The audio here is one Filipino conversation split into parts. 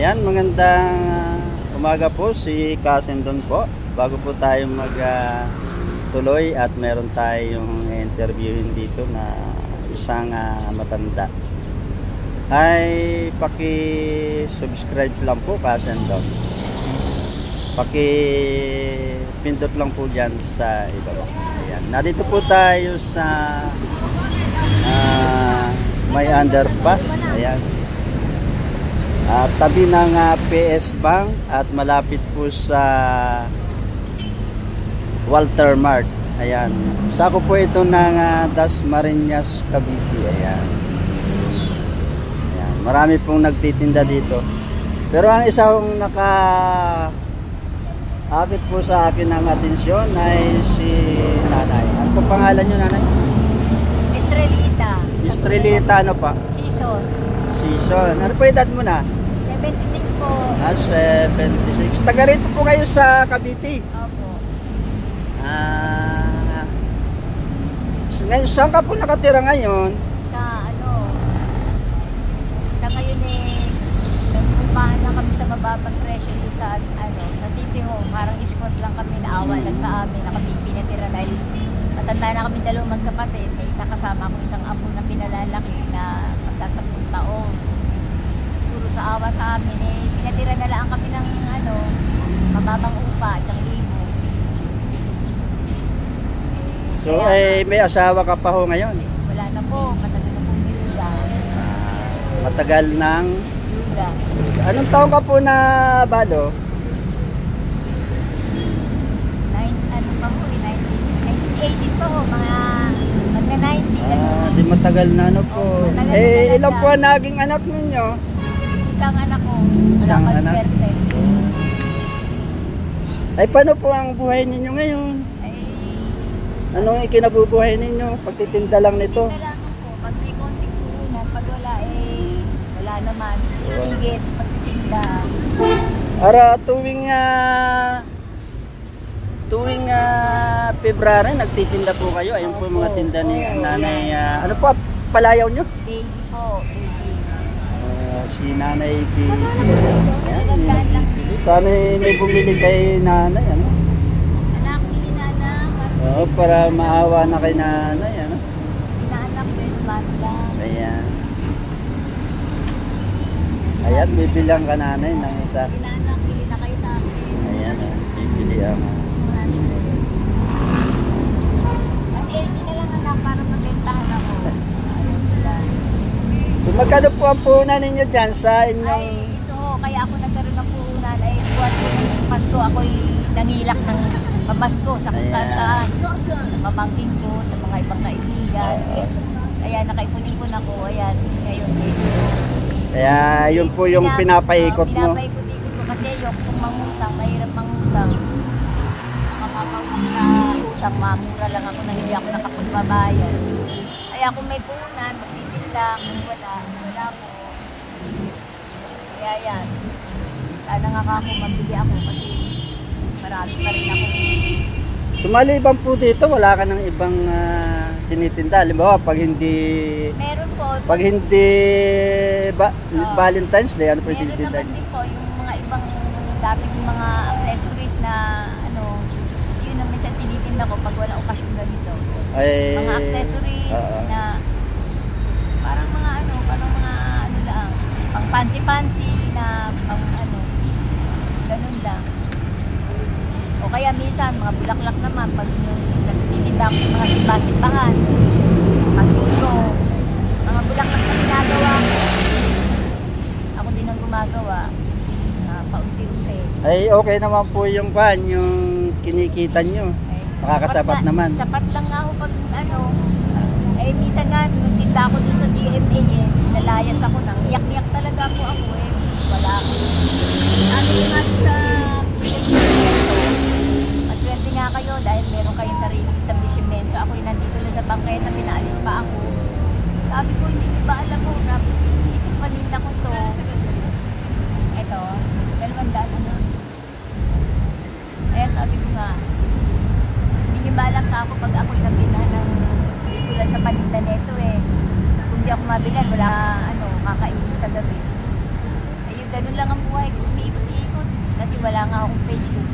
Ayan, magandang umaga po, si Kasendon po. Bago po tayo tuloy at meron tayong interviewin dito na isang matanda. Ay paki-subscribe lang po, Kasendon. Paki-pindot lang po dyan sa ibaba. Ayan, narito po tayo sa may underpass. Ayan. Tabi ng PS Bank at malapit po sa Walter Mart. Ayan. Sako po ito ng Dasmariñas, Cavite. Ayan. Ayan. Marami pong nagtitinda dito. Pero ang isa kong naka-akit po sa akin ng atensyon ay si nanay. Ano po pangalan nyo, nanay? Estrelita. Estrelita, ano pa? Season. Season. Ano po edad mo na? 76 po. 76. Taga rito po kayo sa Cavite. Opo. Saan ka po nakatira ngayon? Sa ngayon nagpumpahan lang kami sa mababang presyo dito sa sa City Home. Parang iskwas lang kami, naawa lang sa amin, nakabibig na tira dahil matanda na kami dalawang magkapatid. May isa kasama ko isang apo na pinalalaki na magka-10 taon. Puro sa awa sa amin pinatira na lang kami ng mababang upa, 1,000. So may asawa ka pa ho ngayon? Wala na po, matagal na po biruda. Matagal ng Biruda. Anong taon ka po na bado? 1980s pa ho, mga magna-90. Di matagal na ano po. Ilang po ang naging anak ninyo? Isang anak ko. Isang wala anak? swerte. Ay paano po ang buhay ninyo ngayon? Anong ikinabubuhay ninyo? Pagtitinda lang nito? Tinda lang po. Pag may konting puhunan, pag wala wala naman. Higit, pagtitinda. Ara tuwing February nagtitinda po kayo. Ayun po yung mga tinda ni nanay. Ano po palayaw nyo? Baby po, baby. Si nanay baby. Sana may bumili kay nanay. Ano? Anak ni Nana. Oo, para maawa na kay nanay. Ano? Inaanak ko yung lang. Ayan. Ayan, bibilang ka nanay ng isa. Inaanak, bili na kayo sa akin. Ayan, bibili ang... At 80 na lang anak para magbentahan ako. So magkano po ang puhunan ninyo dyan sa inyong... Ay, ito kaya ako nagkaroon ng puhunan ay buwan ko ng Pasko ako'y nangilak ng pamasko sa kung saan saan. Sa pamangkin ko, sa mga ibang kaibigan. Kaya nakaipon-ipon ako, ayan, ngayon Kaya yun po yung pinapaikot mo. Pinapaikot-ikot ko kasi yung kung mangutang, mahirap mangutang. Mapapagpag sa utang, mamura lang ako na hindi ako nakapagbabayan. Kaya kung may puhunan, lang, wala po. Kaya yan. Sana nga ako mabili ako kasi marami pa rin ako. Sumaliban po dito, wala ka ng ibang tinitinda. Halimbawa, pag hindi... Meron po. Pag hindi Valentine's Day, ano po yung tinitinda? Meron naman din po yung mga ibang dating mga accessories na yun ang minsan tinitinda ko pag wala okasyon ganito. Mga accessories na parang mga lang, pang fancy-fancy na pang ganun lang. O kaya minsan, mga bulaklak naman, pag nagtitinda ko mga simba-simbahan, pag-uro, mga bulaklak na ginagawa ko. Ako din ang gumagawa, paunti-unti. Ay, okay naman po yung kinikita nyo. Nakakasapat naman. Sapat lang nga ako pag minsan nga, nagtinda ako dun sa GMA nalayas ako nang iyak-iyak talaga ako wala ako. Sabi ko nga sa maswerte nga kayo dahil meron kayong sariling establishmento. Ako'y nandito lang sa bangketa, pinaalis pa ako. Sabi ko, hindi ba alam mo, isip paninda ko to. Ito, 200 Kaya sabi ko nga, hindi niyo ba alam na ako pag ako'y nabilahan ng dito lang sa paninda neto kung di ako mabilan, wala kakainin sa gabi. Ayun ganun lang ang buhay ko. Umiikot-ikot. Kasi wala nga akong pension.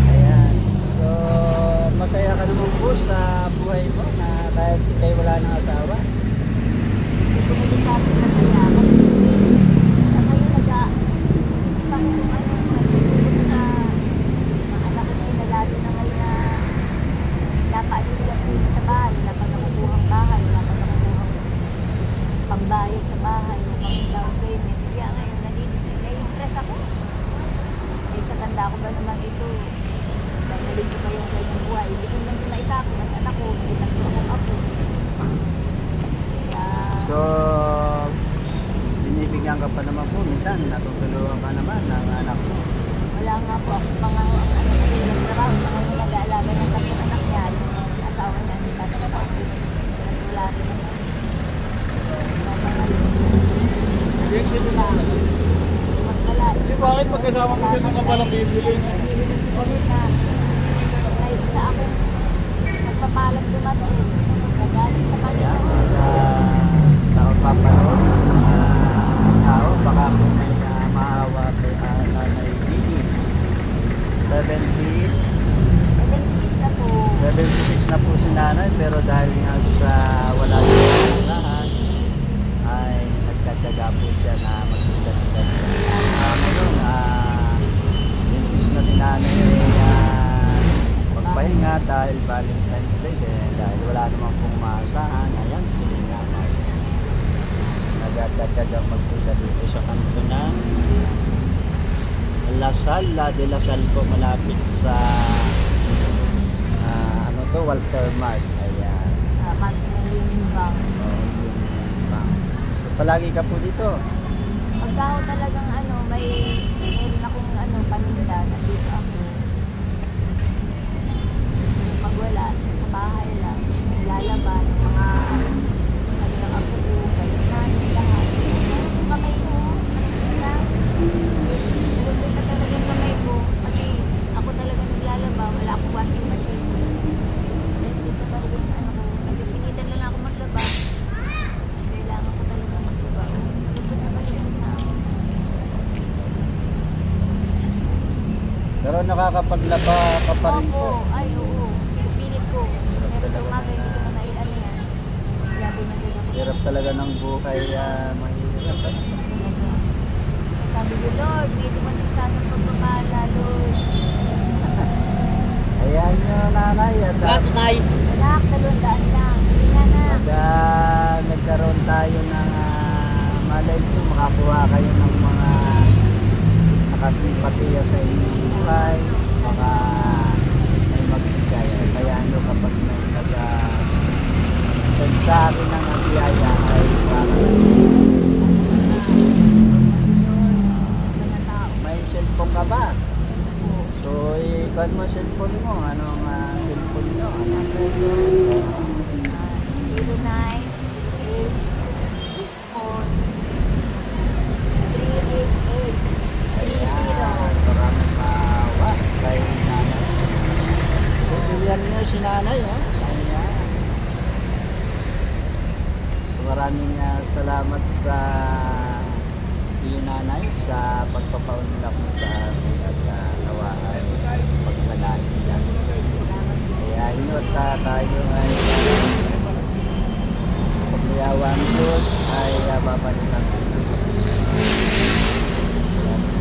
Ayan. So, masaya ka naman po sa buhay mo na kahit kayo wala ng asawa. Hindi ko masasabi masaya. Kasi sa ngayon nag-iisip ako kung ano. Nagtutulog sa mga anak ko ngayon na lalo na ngayon na napaalis sila dito sa bahay. Wala pa nakukuhang bahay. Wala pa nakukuhang pambayad sa bahay. Wala pang down payment. Kaya ngayon nai-stress ako. Eh sa tanda ko ba naman ito? Dahil ko pa yung kanyang buhay. Hindi ko lang na itako. Ang anak ko, hindi lang ko akong apo. Kaya So, binibigyan ka pa naman po. Minsan, natutulungan ka naman ng anak mo. wala nga po ako mga ano kasi nagtrabaho sa ngayon nag-aalaga ng kanyang anak niya. Yung asawa niya, hindi pa trabaho. Wala rin naman. Hindi, bakit pagkasama mo dito ka palang bibili? May isa akong nagpapalag dumating. Nagaling sa Kaya, kanila. tao papanood tao, baka po may maawa kay Nanay Bibi. 76 76 na po. na po si nanay, pero dahil nga sa wala yung lahat, ay nagkatyaga po siya na magpunta-punta. Ngayon, imbis na si nanay magpahinga dahil Valentine's Day, dahil wala naman pong maasahan, ayan si nanay. Nagkatyaga magpunta dito sa kanto ng Lasal, de Lasal po, malapit sa Walter Mart. Ayan. Sa Martin Union Bank. Union Bank. So, palagi ka po dito. Pagka ako talagang ano, meron akong ano, paninda, nandito ako. Pag wala, sa bahay lang, lalaban, mga kanilang ako ko, kailangan, lahat. Meron ko kamay ko, paninda. Meron ko na talagang kamay ko, kasi ako talaga naglalaba, wala akong washing machine. Dito talagang ano ko, napipilitan na lang ako maglaba. Kailangan ko talaga maglaba. Lupot na ba siya na? Pero nakakapaglaba ka pa rin po. Opo, ay oo. Pilit ko. Pero sa umaga hindi ko na nailan yan. Yabi na din ako. Hirap talaga ng buhay, mahirap. Sabi ko, Lord, may dumating sana pagpapala, Lord. Ayan nyo, nanay. At Anak, 200 lang. Hindi nga na. nagkaroon tayo ng malay po, makakuha kayo ng mga nakasimpatiya sa inyong buhay, baka may magbigay. Kaya nyo kapag may nag-send sa akin ng biyaya ay may cellphone ka ba? So, ikuan mo cellphone mo. Anong cellphone nyo? 09-64-388-30. Maraming maawas kay nanay. Pilihan nyo si nanay, ha? Ayan. So, maraming salamat sa iyo, nanay, sa pagpapaunlak mo sa amin at nawa ay pagsalain yan. Kaya inyo at tayo ay paglayawa ng Diyos ay babalik natin.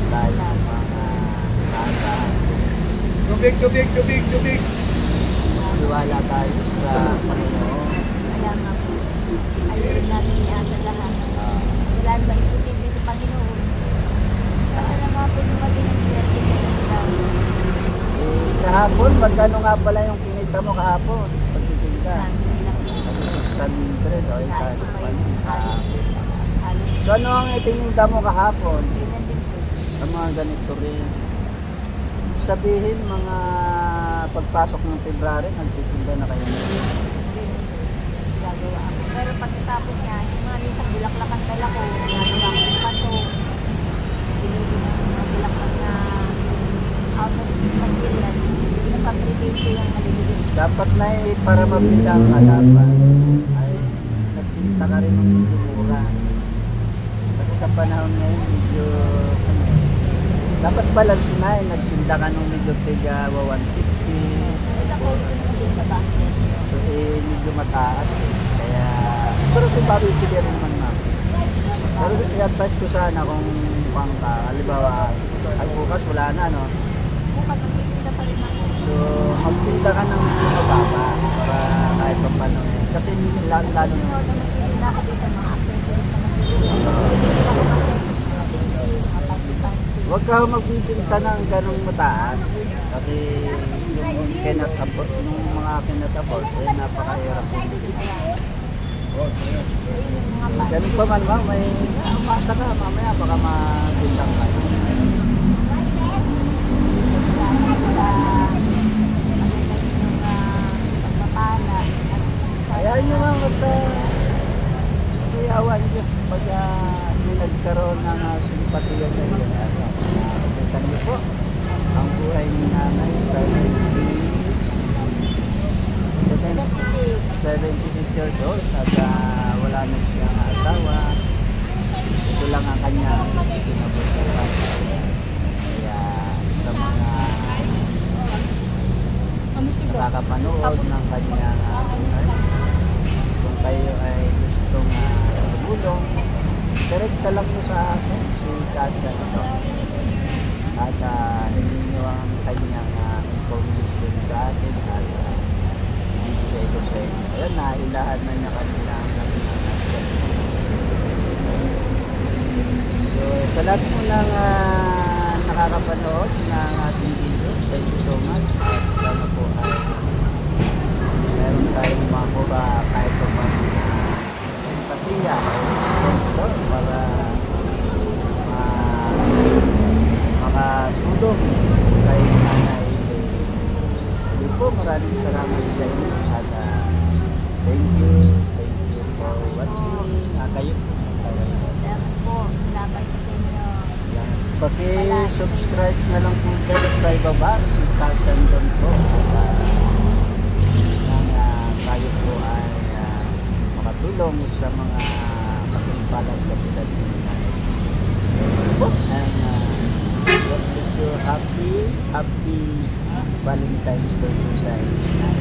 Tayo mga tata. Tubig! Iwala tayo sa Panginoon. Kaya nga po, ayaw namin iasa lahat. Wala ba imposible sa Panginoon? Basta na mga po lumabing ang swerte ko sa ilaw. Kahapon, magkano nga pala yung kinita mo kahapon? Pagtitinda. Sabi lang po. Kasi 600 o yung Kahit pa kahit yung halos. So ano ang itininda mo kahapon? Yun na din po. Ang mga ganito rin. Sabihin mga pagpasok ng February, nagtitinda na kayo. Gagawa ako. Pero pagkatapos niya, yung mga isang bulaklakan dala ko, gagawa ko ng paso. Binili na yung mga bulaklak na out of materials. Pinapag-retail ko yung maliliit. Dapat na para mabili ang kalaban ay nagpinta ka rin ng medyo mura. Kasi sa panahon ngayon, medyo, ano, dapat balance na eh. Nagtinda ka nung medyo tiga 150. Ito ko din sa bank. So, medyo mataas eh. Kaya, siguro kung babibili rin naman ma'am. Pero i-advise ko sana kung pang ka. Halimbawa, ay bukas wala na, no? Bukas magtitinda pa rin ako. So, magtinda ka ng mababa para kahit pa paano eh. Kasi lalo Kasi mo na magtitinda ako dito mga accessories naman siguro. Magtitinda ko kasi mga sing-sing, mga pansi-pansi. huwag ka magbibinta ng ganong mataas. Kasi yung cannot afford, yung mga cannot afford, eh napakahirap yung bibili. Ayun yung mga pansi. Ganun pa man ma'am, may umasa ka, mamaya baka mabintang ka. Kaya nyo nga magkayawan Diyos pag may nagkaroon ng simpatiya sa iyo. Nakikita niyo po ang buhay ni nanay sa 76 years old at wala na siyang asawa. Ito lang ang kanyang kinabubuhay. Kaya sa mga nakakapanood ng kanyang buhay, kung kayo ay gustong tumulong, direkta lang nyo sa akin si Kasia ito. At hindi nyo ang kanyang information sa akin at bibigay ko sa inyo. Ayan, nailahan na niya kanila ang naging So, sa lahat mo ng nakakapanood ng ating video, thank you so much. At sana po ay meron tayong makuha kahit pa mga simpatiya o sponsor para makatulong kay nanay. Hindi po, maraming salamat sa inyo at thank you for watching. Kayo po. Salamat po. Salamat po sa inyo. Paki-subscribe na lang po kayo sa ibaba, si Kasan doon po. Tayo po ay makatulong sa mga kasuspalan katulad ng nanay. And God bless you. Happy Valentine's Day po sa inyo.